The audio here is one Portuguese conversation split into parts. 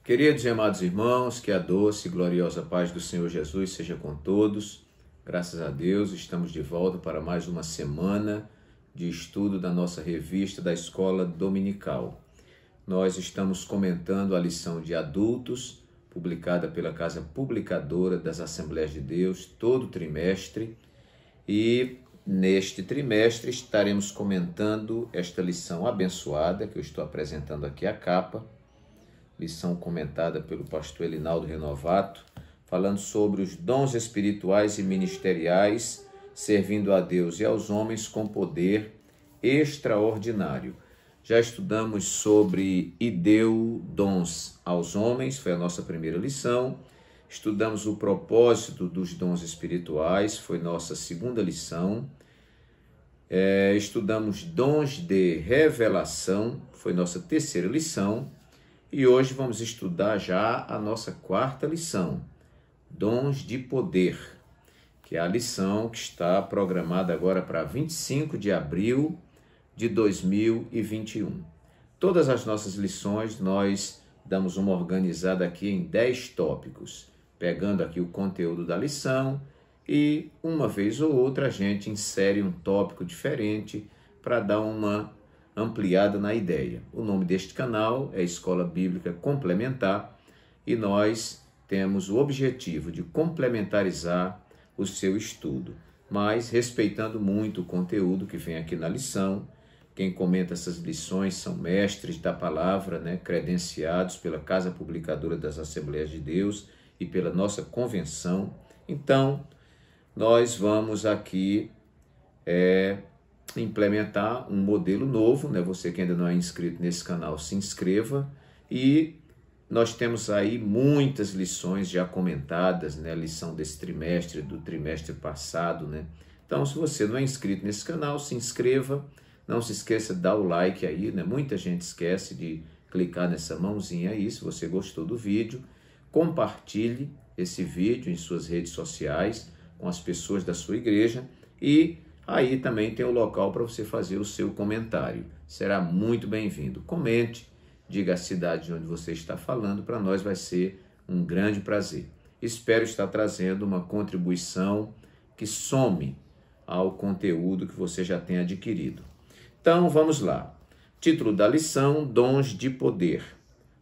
Queridos e amados irmãos, que a doce e gloriosa paz do Senhor Jesus seja com todos. Graças a Deus, estamos de volta para mais uma semana de estudo da nossa revista da Escola Dominical. Nós estamos comentando a lição de adultos, publicada pela Casa Publicadora das Assembleias de Deus, todo trimestre. E neste trimestre estaremos comentando esta lição abençoada, que eu estou apresentando aqui a capa, lição comentada pelo pastor Elinaldo Renovato, falando sobre os dons espirituais e ministeriais, servindo a Deus e aos homens com poder extraordinário. Já estudamos sobre e deu dons aos homens, foi a nossa primeira lição. Estudamos o propósito dos dons espirituais, foi nossa segunda lição. Estudamos dons de revelação, foi nossa terceira lição. E hoje vamos estudar já a nossa quarta lição, dons de poder, que é a lição que está programada agora para 25 de abril de 2021. Todas as nossas lições nós damos uma organizada aqui em 10 tópicos, pegando aqui o conteúdo da lição e uma vez ou outra a gente insere um tópico diferente para dar uma ampliada na ideia. O nome deste canal é Escola Bíblica Complementar e nós temos o objetivo de complementarizar o seu estudo, mas respeitando muito o conteúdo que vem aqui na lição. Quem comenta essas lições são mestres da palavra, credenciados pela Casa Publicadora das Assembleias de Deus e pela nossa convenção. Então, nós vamos aqui implementar um modelo novo, Você que ainda não é inscrito nesse canal, se inscreva. E nós temos aí muitas lições já comentadas, A lição desse trimestre, do trimestre passado, Então, se você não é inscrito nesse canal, se inscreva. Não se esqueça de dar o like aí, Muita gente esquece de clicar nessa mãozinha aí, se você gostou do vídeo. Compartilhe esse vídeo em suas redes sociais, com as pessoas da sua igreja, e aí também tem o local para você fazer o seu comentário. Será muito bem-vindo. Comente, diga a cidade de onde você está falando, para nós vai ser um grande prazer. Espero estar trazendo uma contribuição que some ao conteúdo que você já tem adquirido. Então, vamos lá. Título da lição, Dons de Poder.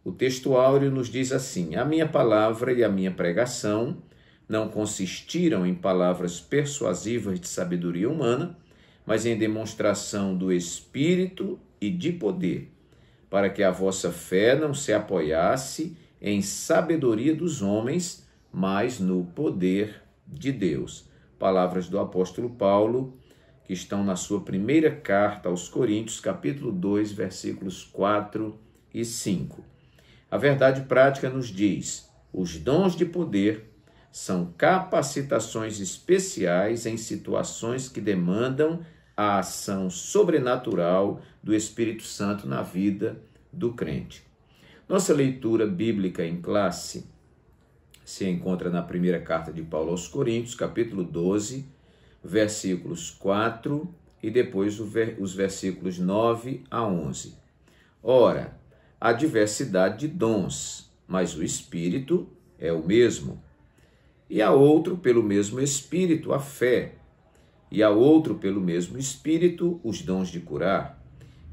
O texto áureo nos diz assim: a minha palavra e a minha pregação não consistiram em palavras persuasivas de sabedoria humana, mas em demonstração do Espírito e de poder, para que a vossa fé não se apoiasse em sabedoria dos homens, mas no poder de Deus. Palavras do apóstolo Paulo, que estão na sua primeira carta aos Coríntios, capítulo 2, versículos 4 e 5. A verdade prática nos diz: os dons de poder são capacitações especiais em situações que demandam a ação sobrenatural do Espírito Santo na vida do crente. Nossa leitura bíblica em classe se encontra na primeira carta de Paulo aos Coríntios, capítulo 12, versículos 4 e depois os versículos 9 a 11. Ora, há diversidade de dons, mas o Espírito é o mesmo. E há outro pelo mesmo Espírito a fé, e há outro pelo mesmo Espírito os dons de curar,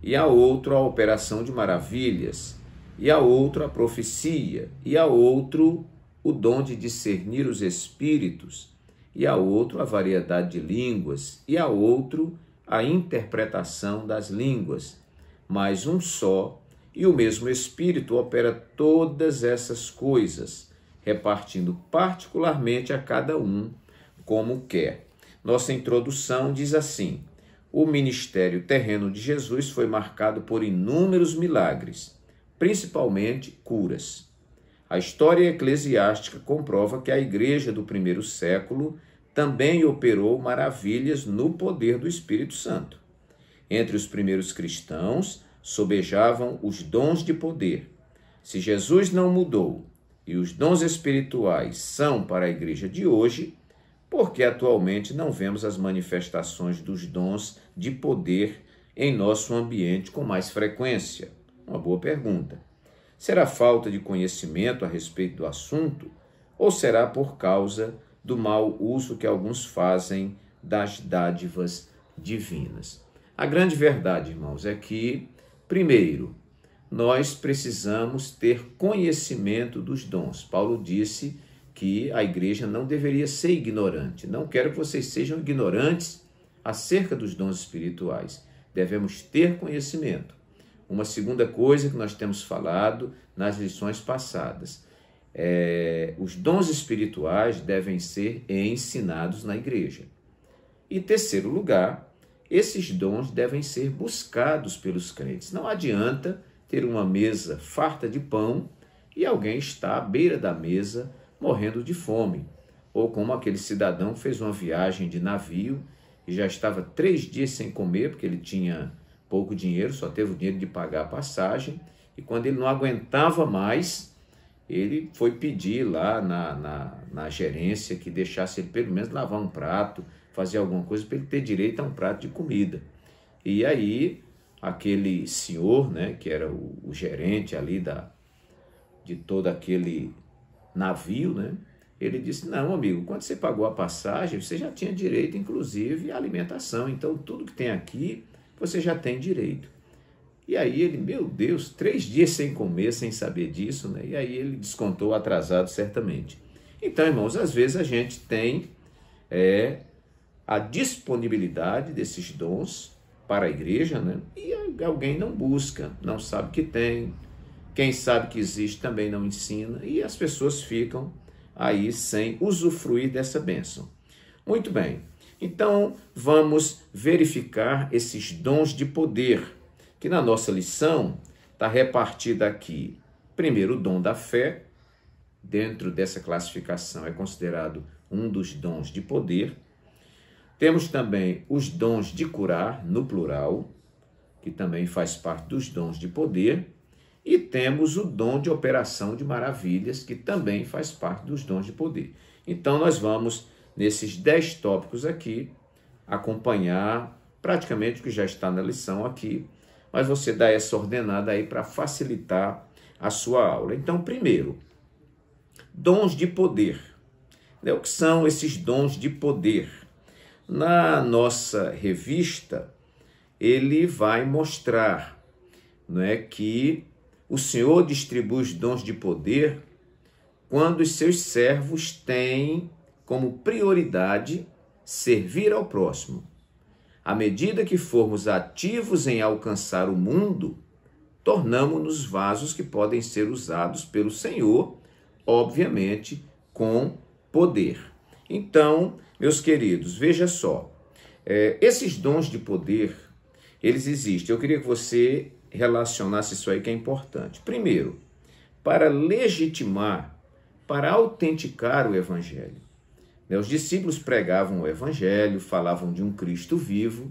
e há outro a operação de maravilhas, e há outro a profecia, e há outro o dom de discernir os espíritos, e há outro a variedade de línguas, e há outro a interpretação das línguas, mas um só, e o mesmo Espírito opera todas essas coisas, repartindo particularmente a cada um como quer. Nossa introdução diz assim: o ministério terreno de Jesus foi marcado por inúmeros milagres, principalmente curas. A história eclesiástica comprova que a igreja do primeiro século também operou maravilhas no poder do Espírito Santo. Entre os primeiros cristãos, sobejavam os dons de poder. Se Jesus não mudou e os dons espirituais são para a igreja de hoje, por que atualmente não vemos as manifestações dos dons de poder em nosso ambiente com mais frequência? Uma boa pergunta. Será falta de conhecimento a respeito do assunto? Ou será por causa do mau uso que alguns fazem das dádivas divinas? A grande verdade, irmãos, é que, primeiro, nós precisamos ter conhecimento dos dons. Paulo disse que a igreja não deveria ser ignorante. Não quero que vocês sejam ignorantes acerca dos dons espirituais. Devemos ter conhecimento. Uma segunda coisa que nós temos falado nas lições passadas, os dons espirituais devem ser ensinados na igreja. E terceiro lugar, esses dons devem ser buscados pelos crentes. Não adianta ter uma mesa farta de pão e alguém está à beira da mesa morrendo de fome. Ou como aquele cidadão fez uma viagem de navio e já estava 3 dias sem comer, porque ele tinha pouco dinheiro, só teve o dinheiro de pagar a passagem, e quando ele não aguentava mais, ele foi pedir lá na gerência que deixasse ele pelo menos lavar um prato, fazer alguma coisa para ele ter direito a um prato de comida. E aí, aquele senhor, né, que era o gerente ali de todo aquele navio, né, ele disse: não, amigo, quando você pagou a passagem, você já tinha direito, inclusive, à alimentação. Então, tudo que tem aqui, você já tem direito. E aí ele, meu Deus, 3 dias sem comer, sem saber disso, né? E aí ele descontou atrasado, certamente. Então, irmãos, às vezes a gente tem a disponibilidade desses dons para a igreja, né? E alguém não busca, não sabe que tem. Quem sabe que existe também não ensina. E as pessoas ficam aí sem usufruir dessa bênção. Muito bem. Então, vamos verificar esses dons de poder, que na nossa lição está repartida aqui. Primeiro, o dom da fé. Dentro dessa classificação é considerado um dos dons de poder. Temos também os dons de curar, no plural, que também faz parte dos dons de poder. E temos o dom de operação de maravilhas, que também faz parte dos dons de poder. Então, nós vamos, nesses 10 tópicos aqui, acompanhar praticamente o que já está na lição aqui, mas você dá essa ordenada aí para facilitar a sua aula. Então, primeiro, dons de poder. O que são esses dons de poder? Na nossa revista, ele vai mostrar, não é, que o Senhor distribui os dons de poder quando os seus servos têm como prioridade servir ao próximo. À medida que formos ativos em alcançar o mundo, tornamo-nos vasos que podem ser usados pelo Senhor, obviamente com poder. Então, meus queridos, veja só, esses dons de poder, eles existem. Eu queria que você relacionasse isso aí, que é importante. Primeiro, para legitimar, para autenticar o Evangelho. Os discípulos pregavam o Evangelho, falavam de um Cristo vivo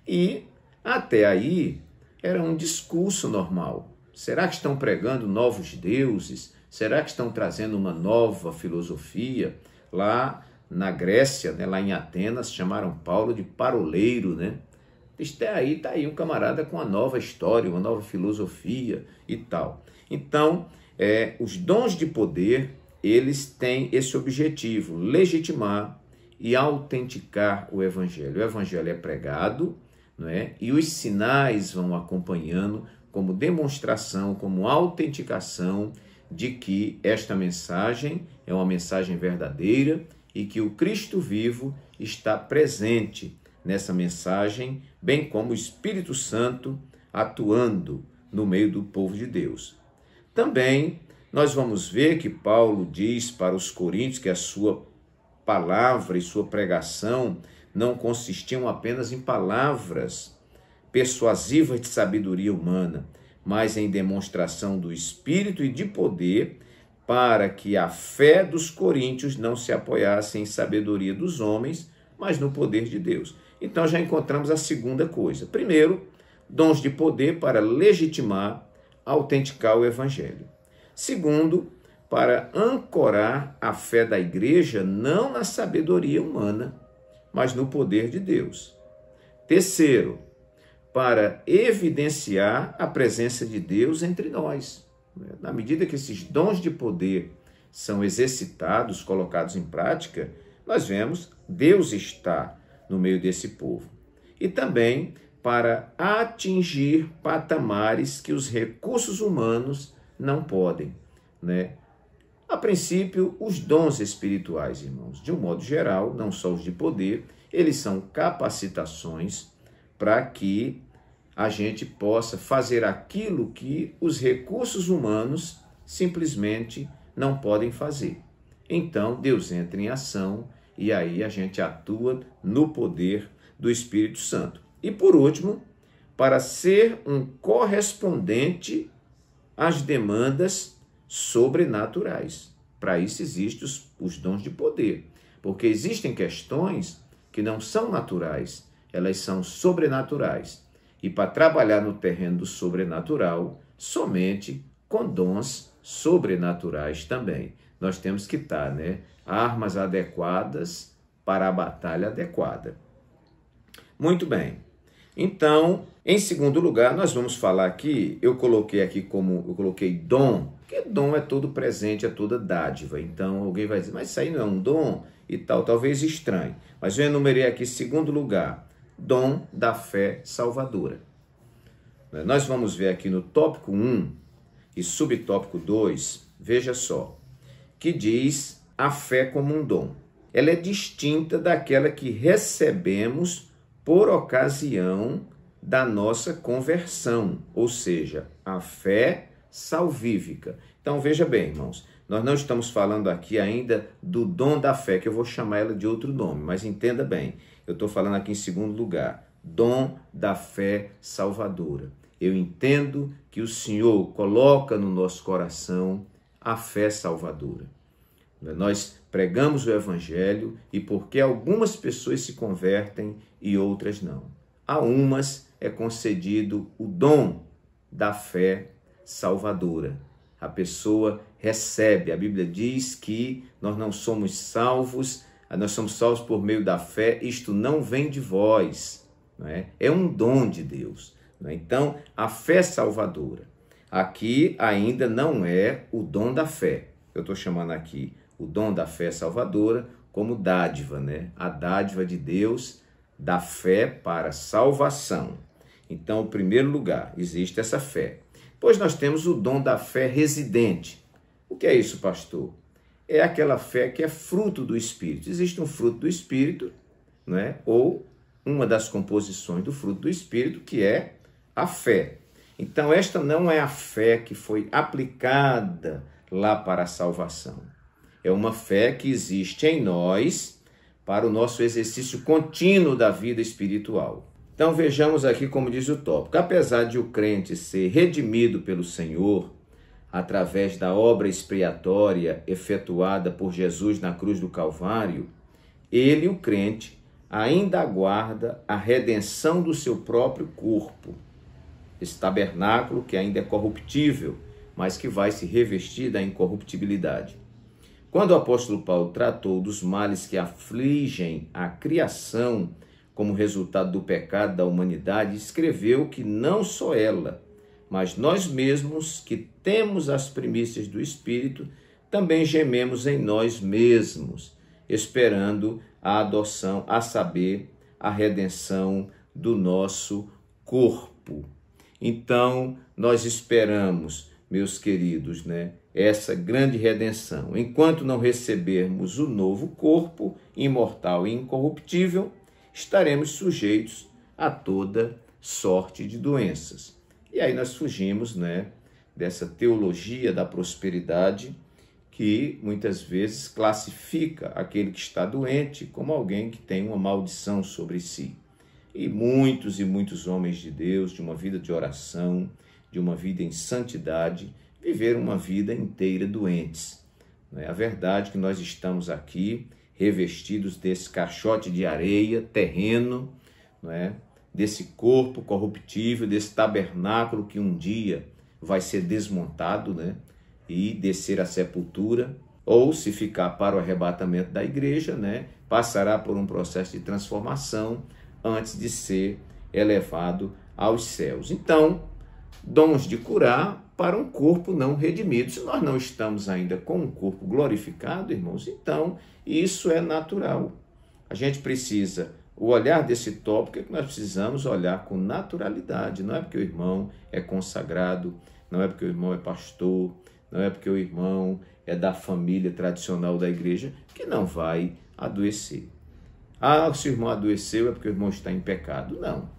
e até aí era um discurso normal. Será que estão pregando novos deuses? Será que estão trazendo uma nova filosofia? Lá na Grécia, né, lá em Atenas, chamaram Paulo de paroleiro, né? Está aí um camarada com uma nova história, uma nova filosofia e tal. Então, os dons de poder, eles têm esse objetivo, legitimar e autenticar o Evangelho. O Evangelho é pregado, não é? E os sinais vão acompanhando como demonstração, como autenticação de que esta mensagem é uma mensagem verdadeira e que o Cristo vivo está presente nessa mensagem, bem como o Espírito Santo atuando no meio do povo de Deus. Também nós vamos ver que Paulo diz para os coríntios que a sua palavra e sua pregação não consistiam apenas em palavras persuasivas de sabedoria humana, mas em demonstração do Espírito e de poder, para que a fé dos coríntios não se apoiasse em sabedoria dos homens, mas no poder de Deus. Então já encontramos a segunda coisa. Primeiro, dons de poder para legitimar, autenticar o Evangelho. Segundo, para ancorar a fé da igreja não na sabedoria humana, mas no poder de Deus. Terceiro, para evidenciar a presença de Deus entre nós. Na medida que esses dons de poder são exercitados, colocados em prática, nós vemos Deus está no meio desse povo. E também para atingir patamares que os recursos humanos não podem, né? A princípio, os dons espirituais, irmãos, de um modo geral, não só os de poder, eles são capacitações para que a gente possa fazer aquilo que os recursos humanos simplesmente não podem fazer. Então, Deus entra em ação e aí a gente atua no poder do Espírito Santo. E por último, para ser um correspondente às demandas sobrenaturais. Para isso existem os dons de poder, porque existem questões que não são naturais, elas são sobrenaturais. E para trabalhar no terreno do sobrenatural, somente com dons sobrenaturais também. Nós temos que estar, armas adequadas para a batalha adequada. Muito bem. Então, em segundo lugar, nós vamos falar aqui, eu coloquei dom, porque dom é todo presente, é toda dádiva. Então, alguém vai dizer, mas isso aí não é um dom e tal, talvez estranho. Mas eu enumerei aqui, segundo lugar, dom da fé salvadora. Nós vamos ver aqui no tópico 1 e subtópico 2, veja só, que diz a fé como um dom. Ela é distinta daquela que recebemos por ocasião da nossa conversão, ou seja, a fé salvífica. Então, veja bem, irmãos, nós não estamos falando aqui ainda do dom da fé, que eu vou chamar ela de outro nome, mas entenda bem, eu estou falando aqui em segundo lugar, dom da fé salvadora. Eu entendo que o Senhor coloca no nosso coração a fé salvadora. Nós pregamos o Evangelho e porque algumas pessoas se convertem e outras não. A umas é concedido o dom da fé salvadora. A pessoa recebe, a Bíblia diz que nós não somos salvos, nós somos salvos por meio da fé, isto não vem de vós, não é? É um dom de Deus. Não é? Então, a fé salvadora, aqui ainda não é o dom da fé. Eu estou chamando aqui o dom da fé salvadora como dádiva, a dádiva de Deus da fé para salvação. Então, em primeiro lugar, existe essa fé. Depois nós temos o dom da fé residente. O que é isso, pastor? É aquela fé que é fruto do Espírito. Existe um fruto do Espírito, ou uma das composições do fruto do Espírito, que é a fé. Então, esta não é a fé que foi aplicada lá para a salvação. É uma fé que existe em nós para o nosso exercício contínuo da vida espiritual. Então vejamos aqui como diz o tópico. Apesar de o crente ser redimido pelo Senhor através da obra expiatória efetuada por Jesus na cruz do Calvário, ele, o crente, ainda aguarda a redenção do seu próprio corpo. Esse tabernáculo que ainda é corruptível, mas que vai se revestir da incorruptibilidade. Quando o apóstolo Paulo tratou dos males que afligem a criação como resultado do pecado da humanidade, escreveu que não só ela, mas nós mesmos que temos as primícias do Espírito, também gememos em nós mesmos, esperando a adoção, a saber, a redenção do nosso corpo. Então, nós esperamos, meus queridos, essa grande redenção. Enquanto não recebermos o novo corpo, imortal e incorruptível, estaremos sujeitos a toda sorte de doenças. E aí nós fugimos, dessa teologia da prosperidade que muitas vezes classifica aquele que está doente como alguém que tem uma maldição sobre si. E muitos homens de Deus, de uma vida de oração, de uma vida em santidade, viveram uma vida inteira doentes. A verdade é que nós estamos aqui revestidos desse caixote de areia, terreno, desse corpo corruptível, desse tabernáculo que um dia vai ser desmontado, e descer à sepultura, ou se ficar para o arrebatamento da igreja, passará por um processo de transformação antes de ser elevado aos céus. Então, dons de curar, para um corpo não redimido. Se nós não estamos ainda com um corpo glorificado, irmãos, então isso é natural. A gente precisa, o olhar desse tópico é que nós precisamos olhar com naturalidade. Não é porque o irmão é consagrado, não é porque o irmão é pastor, não é porque o irmão é da família tradicional da igreja que não vai adoecer. Ah, se o irmão adoeceu é porque o irmão está em pecado. Não.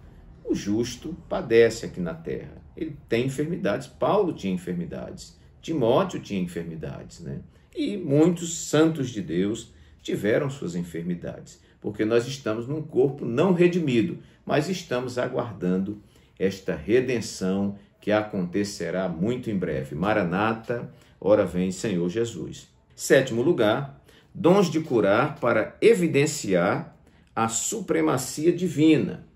O justo padece aqui na terra. Ele tem enfermidades. Paulo tinha enfermidades. Timóteo tinha enfermidades, né? E muitos santos de Deus tiveram suas enfermidades, porque nós estamos num corpo não redimido, mas estamos aguardando esta redenção que acontecerá muito em breve. Maranata, ora vem Senhor Jesus. 7º lugar, dons de curar para evidenciar a supremacia divina.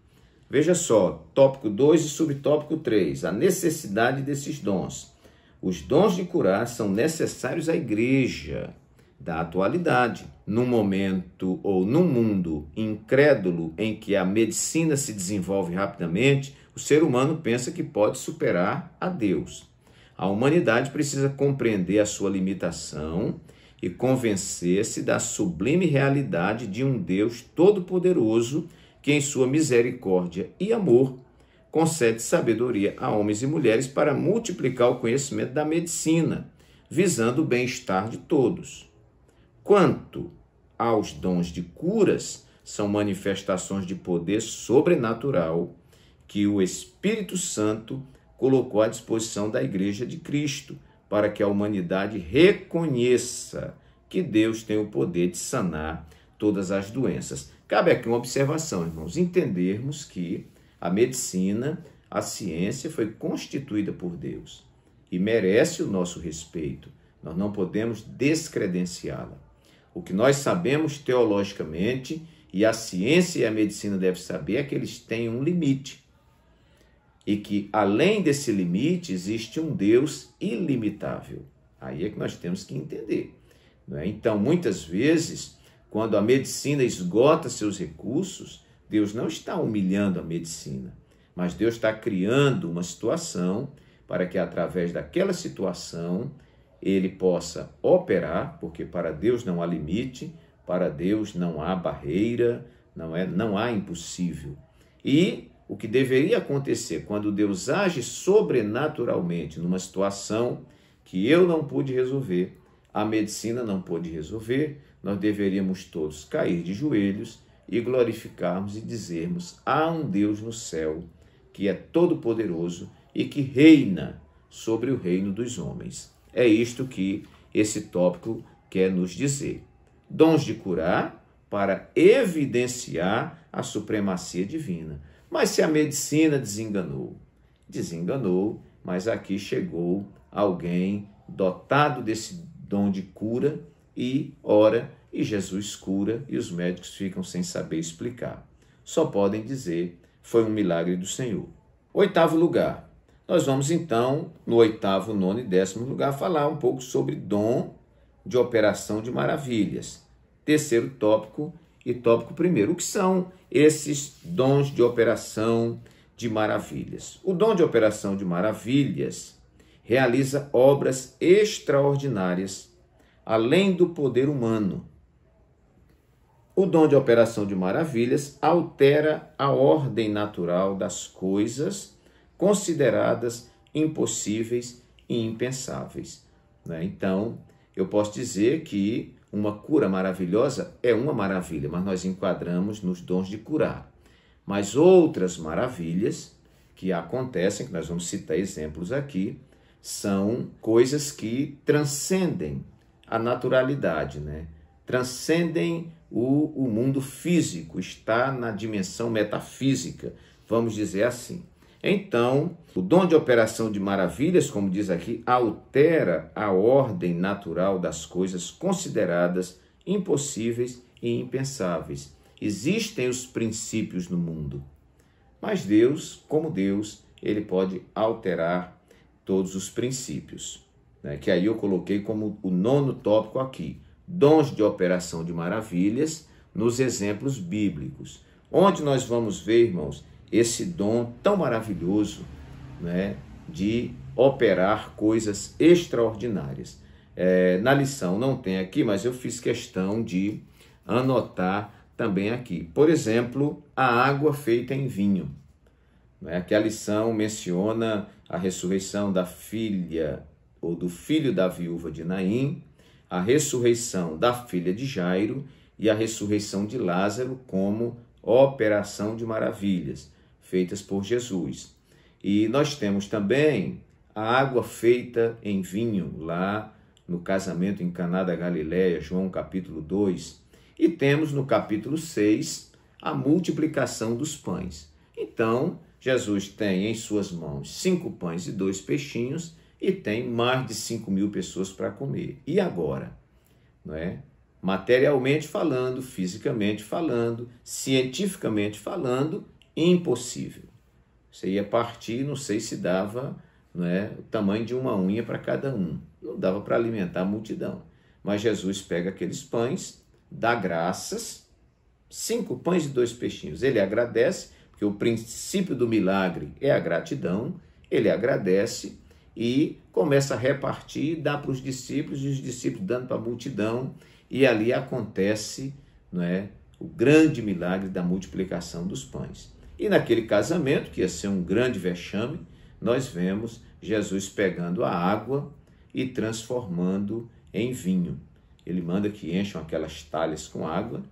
Veja só, tópico 2 e subtópico 3, a necessidade desses dons. Os dons de curar são necessários à igreja da atualidade. Num momento ou num mundo incrédulo em que a medicina se desenvolve rapidamente, o ser humano pensa que pode superar a Deus. A humanidade precisa compreender a sua limitação e convencer-se da sublime realidade de um Deus todo-poderoso que em sua misericórdia e amor concede sabedoria a homens e mulheres para multiplicar o conhecimento da medicina, visando o bem-estar de todos. Quanto aos dons de curas, são manifestações de poder sobrenatural que o Espírito Santo colocou à disposição da Igreja de Cristo, para que a humanidade reconheça que Deus tem o poder de sanar todas as doenças. Cabe aqui uma observação, irmãos, entendermos que a medicina, a ciência foi constituída por Deus e merece o nosso respeito. Nós não podemos descredenciá-la. O que nós sabemos teologicamente, e a ciência e a medicina devem saber, é que eles têm um limite. E que, além desse limite, existe um Deus ilimitável. Aí é que nós temos que entender. Não é? Então, muitas vezes, quando a medicina esgota seus recursos, Deus não está humilhando a medicina, mas Deus está criando uma situação para que, através daquela situação, ele possa operar, porque para Deus não há limite, para Deus não há barreira, não há impossível. E o que deveria acontecer quando Deus age sobrenaturalmente numa situação que eu não pude resolver, a medicina não pôde resolver, nós deveríamos todos cair de joelhos e glorificarmos e dizermos: há um Deus no céu que é todo-poderoso e que reina sobre o reino dos homens. É isto que esse tópico quer nos dizer. Dons de curar para evidenciar a supremacia divina. Mas se a medicina desenganou, mas aqui chegou alguém dotado desse dom de cura e ora, e Jesus cura e os médicos ficam sem saber explicar. Só podem dizer: foi um milagre do Senhor. 8º lugar. Nós vamos então, no 8º, 9º e 10º lugar, falar um pouco sobre dom de operação de maravilhas. 3º tópico e tópico 1º. O que são esses dons de operação de maravilhas? O dom de operação de maravilhas realiza obras extraordinárias, além do poder humano. O dom de operação de maravilhas altera a ordem natural das coisas consideradas impossíveis e impensáveis. Então, eu posso dizer que uma cura maravilhosa é uma maravilha, mas nós enquadramos nos dons de curar. Mas outras maravilhas que acontecem, que nós vamos citar exemplos aqui, são coisas que transcendem a naturalidade, transcendem o mundo físico, está na dimensão metafísica, vamos dizer assim. Então, o dom de operação de maravilhas, como diz aqui, altera a ordem natural das coisas consideradas impossíveis e impensáveis. Existem os princípios no mundo, mas Deus, como Deus, ele pode alterar todos os princípios, que aí eu coloquei como o 9º tópico aqui. Dons de operação de maravilhas nos exemplos bíblicos. Onde nós vamos ver, irmãos, esse dom tão maravilhoso, de operar coisas extraordinárias. Na lição não tem aqui, mas eu fiz questão de anotar também aqui. Por exemplo, a água feita em vinho. Aqui a lição menciona a ressurreição da filha ou do filho da viúva de Naim, a ressurreição da filha de Jairo e a ressurreição de Lázaro como operação de maravilhas feitas por Jesus. E nós temos também a água feita em vinho, lá no casamento em Caná da Galileia, João capítulo 2. E temos no capítulo 6 a multiplicação dos pães. Então, Jesus tem em suas mãos 5 pães e 2 peixinhos e tem mais de 5.000 pessoas para comer. E agora? Não é? Materialmente falando, fisicamente falando, cientificamente falando, impossível. Você ia partir, não sei se dava, não é, o tamanho de uma unha para cada um. Não dava para alimentar a multidão. Mas Jesus pega aqueles pães, dá graças, 5 pães e 2 peixinhos. Ele agradece, porque o princípio do milagre é a gratidão. Ele agradece e começa a repartir, dá para os discípulos, e os discípulos dando para a multidão. E ali acontece, não é, o grande milagre da multiplicação dos pães. E naquele casamento, que ia ser um grande vexame, nós vemos Jesus pegando a água e transformando em vinho. Ele manda que encham aquelas talhas com água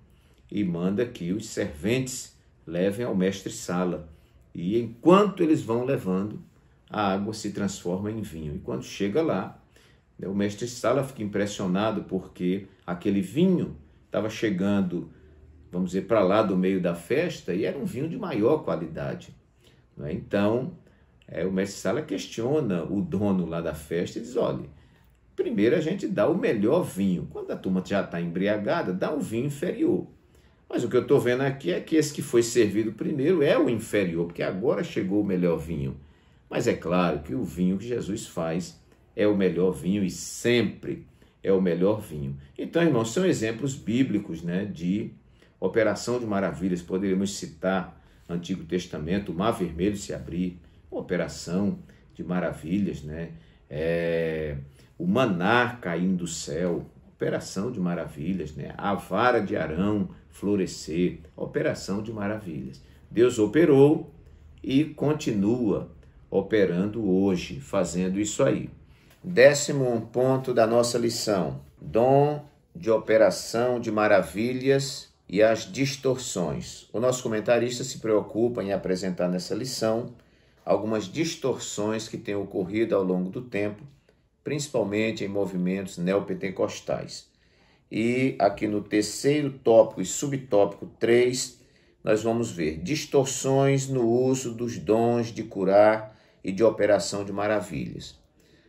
e manda que os serventes levem ao mestre-sala. E enquanto eles vão levando, a água se transforma em vinho. E quando chega lá, o mestre-sala fica impressionado porque aquele vinho estava chegando, vamos dizer, para lá do meio da festa e era um vinho de maior qualidade. Então, o mestre-sala questiona o dono lá da festa e diz, olha, primeiro a gente dá o melhor vinho. Quando a turma já está embriagada, dá um vinho inferior. Mas o que eu estou vendo aqui é que esse que foi servido primeiro é o inferior, porque agora chegou o melhor vinho. Mas é claro que o vinho que Jesus faz é o melhor vinho e sempre é o melhor vinho. Então, irmãos, são exemplos bíblicos, né, de operação de maravilhas. Poderíamos citar Antigo Testamento, o Mar Vermelho se abrir, uma operação de maravilhas, né? O maná caindo do céu, operação de maravilhas, né? A vara de Arão florescer, operação de maravilhas. Deus operou e continua operando hoje, fazendo isso aí. 10º ponto da nossa lição: dom de operação de maravilhas e as distorções. O nosso comentarista se preocupa em apresentar nessa lição algumas distorções que têm ocorrido ao longo do tempo, principalmente em movimentos neopentecostais. E aqui no 3º tópico e subtópico 3, nós vamos ver distorções no uso dos dons de curar e de operação de maravilhas.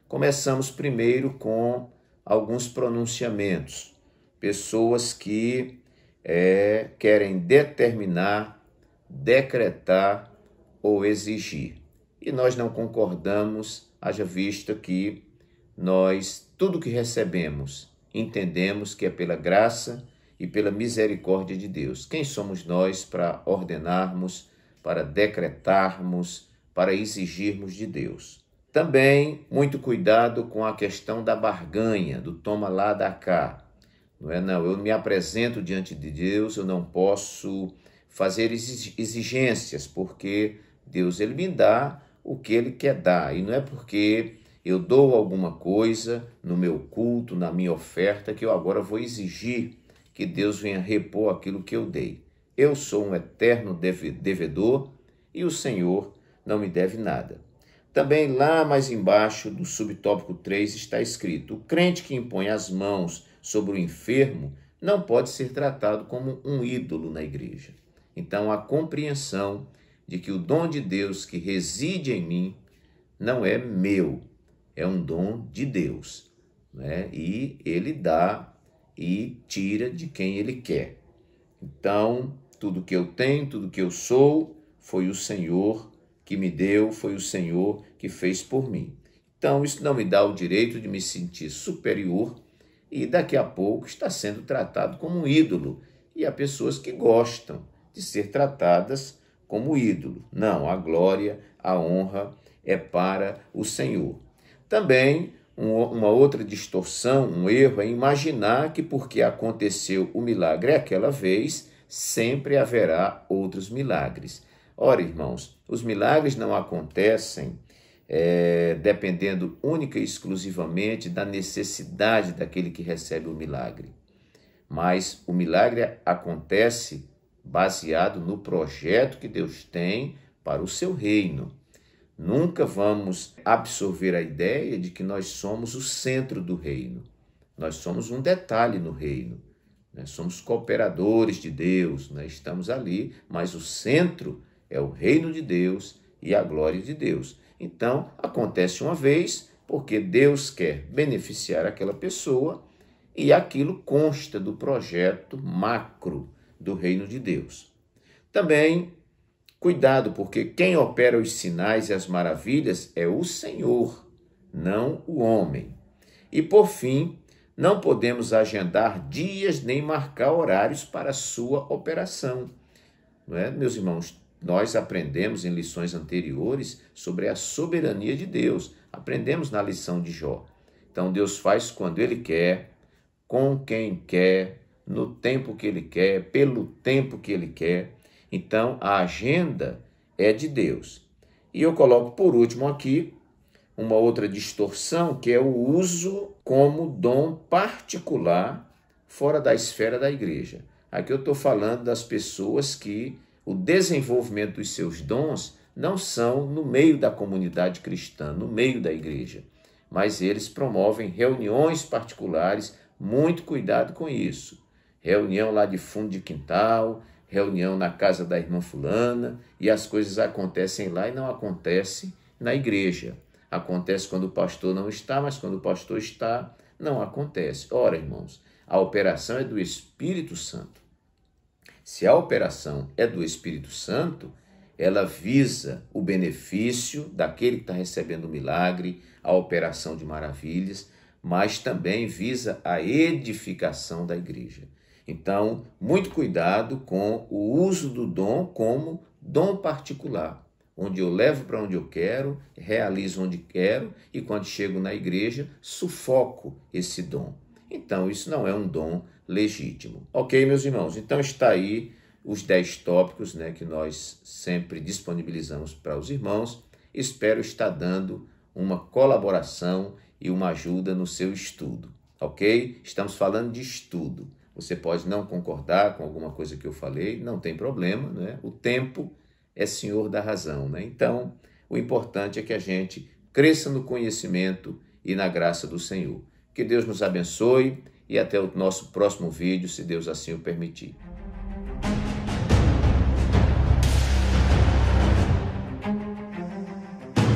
Começamos primeiro com alguns pronunciamentos. Pessoas que querem determinar, decretar ou exigir. E nós não concordamos, haja vista que nós, tudo que recebemos, entendemos que é pela graça e pela misericórdia de Deus. Quem somos nós para ordenarmos, para decretarmos, para exigirmos de Deus? Também, muito cuidado com a questão da barganha, do toma lá, dá cá. Não, eu me apresento diante de Deus, eu não posso fazer exigências, porque Deus ele me dá o que ele quer dar. E não é porque eu dou alguma coisa no meu culto, na minha oferta, que eu agora vou exigir que Deus venha repor aquilo que eu dei. Eu sou um eterno devedor e o Senhor não me deve nada. Também lá mais embaixo do subtópico 3 está escrito: o crente que impõe as mãos sobre o enfermo não pode ser tratado como um ídolo na igreja. Então, a compreensão de que o dom de Deus que reside em mim não é meu, é um dom de Deus, né? E ele dá e tira de quem ele quer. Então, tudo que eu tenho, tudo que eu sou, foi o Senhor que me deu, foi o Senhor que fez por mim. Então, isso não me dá o direito de me sentir superior e daqui a pouco está sendo tratado como um ídolo. E há pessoas que gostam de ser tratadas como ídolo. Não, a glória, a honra é para o Senhor. Também, uma outra distorção, um erro, é imaginar que porque aconteceu o milagre aquela vez, sempre haverá outros milagres. Ora, irmãos, os milagres não acontecem dependendo única e exclusivamente da necessidade daquele que recebe o milagre. Mas o milagre acontece baseado no projeto que Deus tem para o seu reino. Nunca vamos absorver a ideia de que nós somos o centro do reino. Nós somos um detalhe no reino. Nós somos cooperadores de Deus, estamos ali, mas o centro é o reino de Deus e a glória de Deus. Então, acontece uma vez, porque Deus quer beneficiar aquela pessoa e aquilo consta do projeto macro do reino de Deus. Também, cuidado, porque quem opera os sinais e as maravilhas é o Senhor, não o homem. E, por fim, não podemos agendar dias nem marcar horários para a sua operação. Não é, meus irmãos? Nós aprendemos em lições anteriores sobre a soberania de Deus. Aprendemos na lição de Jó. Então, Deus faz quando Ele quer, com quem quer, no tempo que Ele quer, pelo tempo que Ele quer. Então, a agenda é de Deus. E eu coloco por último aqui uma outra distorção, que é o uso como dom particular fora da esfera da igreja. Aqui eu estou falando das pessoas que o desenvolvimento dos seus dons não são no meio da comunidade cristã, no meio da igreja, mas eles promovem reuniões particulares. Muito cuidado com isso. Reunião lá de fundo de quintal, reunião na casa da irmã fulana, e as coisas acontecem lá e não acontecem na igreja. Acontece quando o pastor não está, mas quando o pastor está, não acontece. Ora, irmãos, a operação é do Espírito Santo. Se a operação é do Espírito Santo, ela visa o benefício daquele que está recebendo o milagre, a operação de maravilhas, mas também visa a edificação da igreja. Então, muito cuidado com o uso do dom como dom particular, onde eu levo para onde eu quero, realizo onde quero e quando chego na igreja, sufoco esse dom. Então, isso não é um dom legítimo. Ok, meus irmãos? Então, está aí os 10 tópicos que nós sempre disponibilizamos para os irmãos. Espero estar dando uma colaboração e uma ajuda no seu estudo, ok? Estamos falando de estudo. Você pode não concordar com alguma coisa que eu falei, não tem problema, O tempo é senhor da razão, Então, o importante é que a gente cresça no conhecimento e na graça do Senhor. Que Deus nos abençoe e até o nosso próximo vídeo, se Deus assim o permitir.